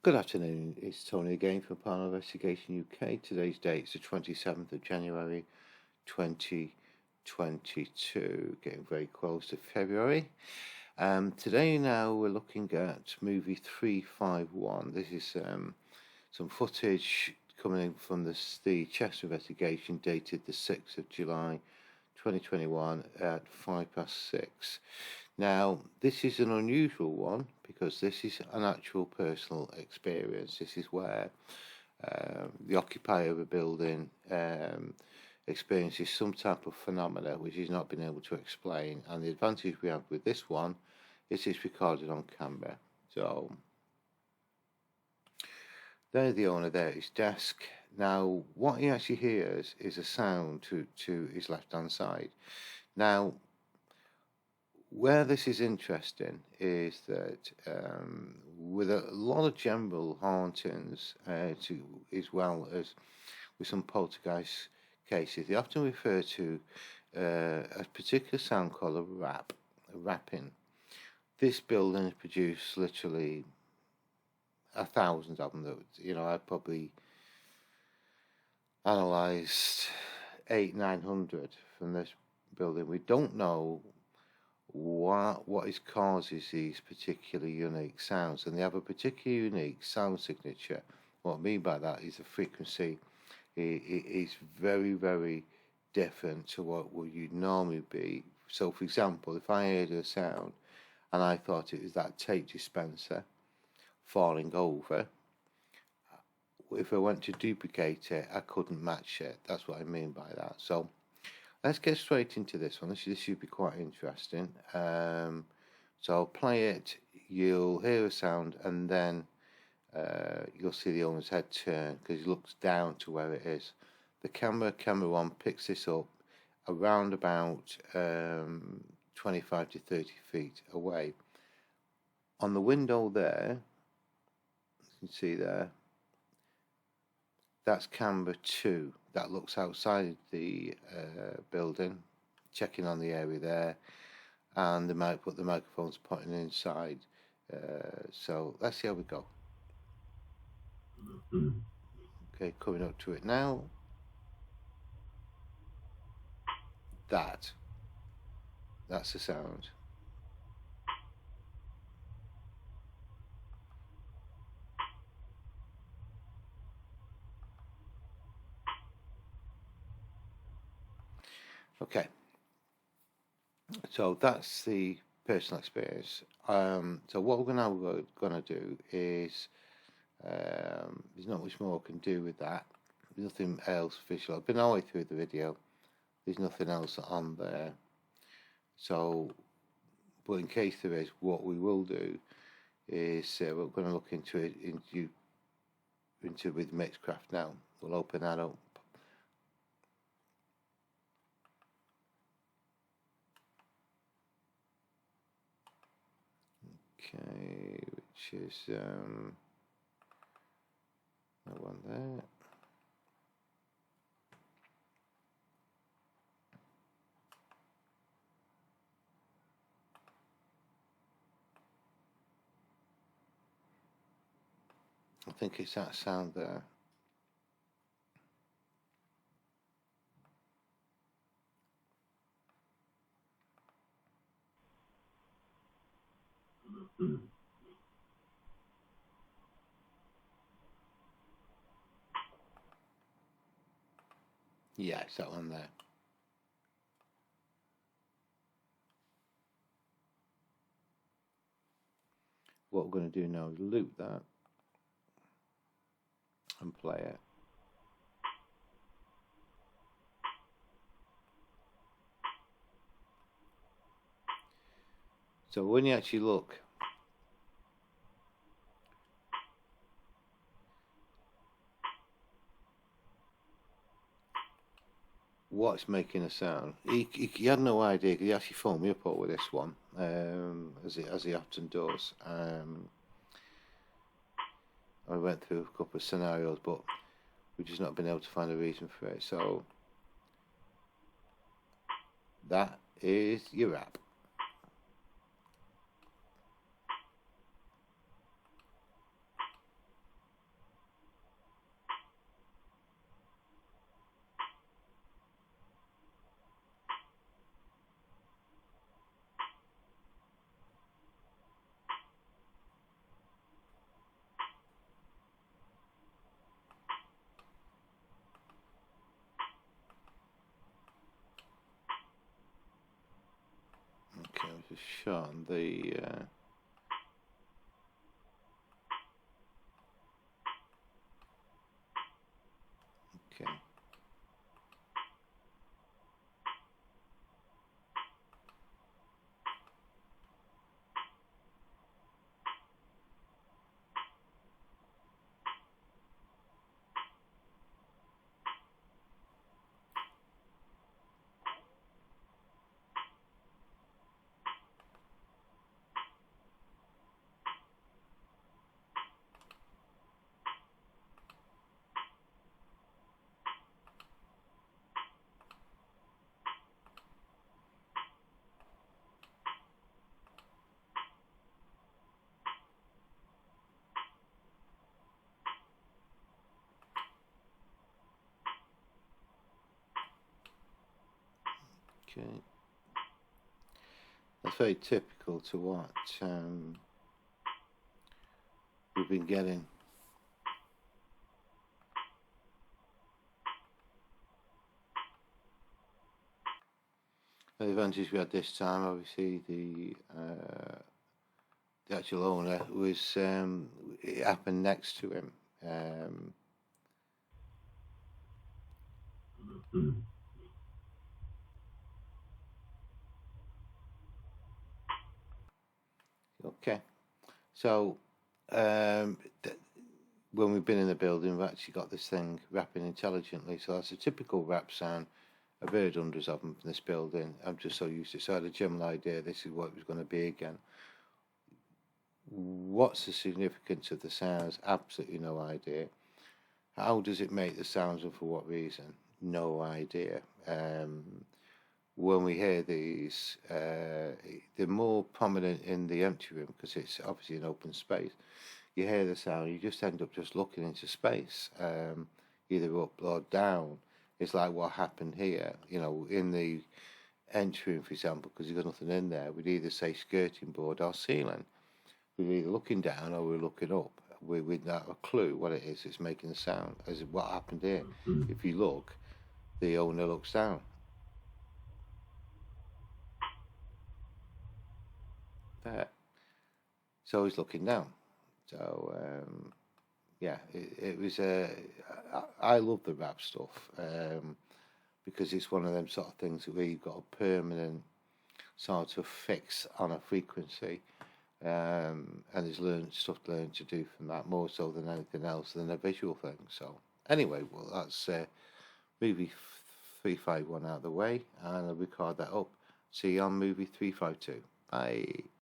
Good afternoon, it's Tony again from Paranormal Investigation UK. Today's date is the 27th of January 2022, getting very close to February. Today now we're looking at movie 351. This is some footage coming in from the Chester investigation dated the 6th of July 2021 at 6:05. Now, this is an unusual one because this is an actual personal experience. This is where the occupier of a building experiences some type of phenomena which he's not been able to explain. And the advantage we have with this one is it's recorded on camera. So, there's the owner there at his desk. Now, what he actually hears is a sound to his left-hand side. Now, where this is interesting is that with a lot of general hauntings, as well as with some poltergeist cases, they often refer to a particular sound called a rapping. This building has produced literally 1,000 of them. I've probably analysed 800-900 from this building. We don't know what causes these particular unique sounds, and they have a particular unique sound signature. What I mean by that is the frequency is very, very different to what would you normally be. So, for example, if I heard a sound and I thought it was that tape dispenser falling over, if I went to duplicate it, I couldn't match it. That's what I mean by that. So let's get straight into this one. This should be quite interesting. So I'll play it, you'll hear a sound, and then you'll see the owner's head turn because he looks down to where it is. The camera one picks this up around about 25 to 30 feet away. On the window there, you can see there, that's camera 2. That looks outside the building, checking on the area there, and the microphone's pointing inside. So let's see how we go. Okay, coming up to it now. That's the sound. Okay, so that's the personal experience. So what we're now going to do is, there's not much more I can do with that. There's nothing else visual. I've been all the way through the video. There's nothing else on there. So, but in case there is, what we will do is we're going to look into it with Mixcraft now. We'll open that up. Okay, which is that one there. I think it's that sound there. Yeah, it's that one there. What we're going to do now is loop that and play it. So when you actually look, what's making a sound? He had no idea. He actually phoned me up over this one, as he often does. I went through a couple of scenarios, but we've just not been able to find a reason for it. So that is your app. shot on the okay. Okay. That's very typical to what we've been getting. The advantage we had this time, obviously, the actual owner was it happened next to him. Okay, so when we've been in the building, we've actually got this thing rapping intelligently. So that's a typical rap sound. I've heard hundreds of them in this building. I'm just so used to it. So I had a general idea this is what it was going to be again. What's the significance of the sounds? Absolutely no idea. How does it make the sounds and for what reason? No idea. When we hear these, they're more prominent in the empty room because it's obviously an open space. You hear the sound, you just end up just looking into space, either up or down. It's like what happened here, in the entry room, for example, because you've got nothing in there. We'd either say skirting board or ceiling. We're either looking down or we're looking up. We'd not have a clue what it is that's making the sound. As what happened here. If you look, the owner looks down. There. So he's looking down. So yeah, it was. I love the rap stuff because it's one of them sort of things where you've got a permanent sort of fix on a frequency, and there's stuff to learn to do from that more so than anything else than a visual thing. So anyway, well that's movie 351 out of the way, and I'll record that up. See you on movie 352. Bye.